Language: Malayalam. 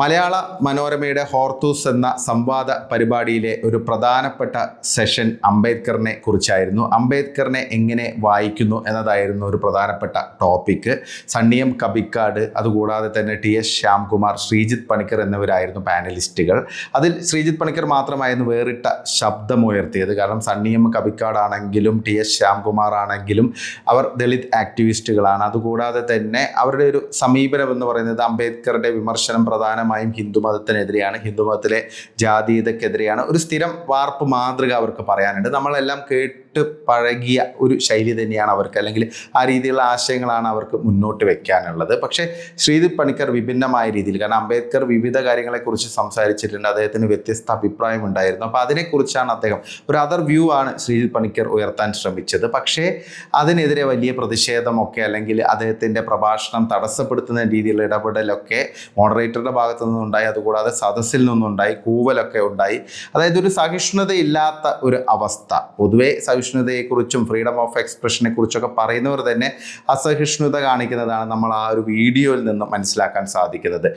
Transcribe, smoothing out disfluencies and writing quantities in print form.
മലയാള മനോരമയുടെ ഹോർത്തൂസ് എന്ന സംവാദ പരിപാടിയിലെ ഒരു പ്രധാനപ്പെട്ട സെഷൻ അംബേദ്കറിനെ കുറിച്ചായിരുന്നു. അംബേദ്കറിനെ എങ്ങനെ വായിക്കുന്നു എന്നതായിരുന്നു ഒരു പ്രധാനപ്പെട്ട ടോപ്പിക്ക്. സണ്ണിയം കബിക്കാട്, അതുകൂടാതെ തന്നെ ടി.എസ്. ശ്യാംകുമാർ, ശ്രീജിത്ത് പണിക്കർ എന്നിവരായിരുന്നു പാനലിസ്റ്റുകൾ. അതിൽ ശ്രീജിത്ത് പണിക്കർ മാത്രമായിരുന്നു വേറിട്ട ശബ്ദമുയർത്തിയത്. കാരണം സണ്ണിയം കബിക്കാടാണെങ്കിലും ടി.എസ്. ശ്യാംകുമാർ ആണെങ്കിലും അവർ ദളിത് ആക്ടിവിസ്റ്റുകളാണ്. അതുകൂടാതെ തന്നെ അവരുടെ ഒരു സമീപനം എന്ന് പറയുന്നത് അംബേദ്കറുടെ വിമർശനം പ്രധാനമായും ഹിന്ദുമതത്തിനെതിരെയാണ്, ഹിന്ദുമതത്തിലെ ജാതീയതക്കെതിരെയാണ്. ഒരു സ്ഥിരം വാർപ്പ് മാതൃക അവർക്ക് പറയാനുണ്ട്. നമ്മളെല്ലാം കേട്ട് പഴകിയ ഒരു ശൈലി തന്നെയാണ് അവർക്ക്, അല്ലെങ്കിൽ ആ രീതിയിലുള്ള ആശയങ്ങളാണ് അവർക്ക് മുന്നോട്ട് വെക്കാനുള്ളത്. പക്ഷേ ശ്രീജിത്ത് പണിക്കർ വിഭിന്നമായ രീതിയിൽ, കാരണം അംബേദ്കർ വിവിധ കാര്യങ്ങളെക്കുറിച്ച് സംസാരിച്ചിട്ടുണ്ട്, അദ്ദേഹത്തിന് വ്യത്യസ്ത അഭിപ്രായം ഉണ്ടായിരുന്നു. അപ്പോൾ അതിനെക്കുറിച്ചാണ് അദ്ദേഹം ഒരു അതർ വ്യൂ ആണ് ശ്രീജിത്ത് പണിക്കർ ഉയർത്താൻ ശ്രമിച്ചത്. പക്ഷേ അതിനെതിരെ വലിയ പ്രതിഷേധമൊക്കെ, അല്ലെങ്കിൽ അദ്ദേഹത്തിൻ്റെ പ്രഭാഷണം തടസ്സപ്പെടുത്തുന്ന രീതിയിലുള്ള ഇടപെടലൊക്കെ മോഡറേറ്ററുടെ ഭാഗത്തു നിന്നുണ്ടായി. അതുകൂടാതെ സദസ്സിൽ നിന്നുണ്ടായി, കൂവലൊക്കെ ഉണ്ടായി. അതായത് ഒരു സഹിഷ്ണുതയില്ലാത്ത ഒരു അവസ്ഥ. പൊതുവെ സഹിഷ്ണുതയെക്കുറിച്ചും ഫ്രീഡം ഓഫ് എക്സ്പ്രഷനെ കുറിച്ചൊക്കെ പറയുന്നവർ തന്നെ അസഹിഷ്ണുത കാണിക്കുന്നതാണ് നമ്മൾ ആ ഒരു വീഡിയോയിൽ നിന്ന് മനസ്സിലാക്കാൻ സാധിക്കുന്നത്.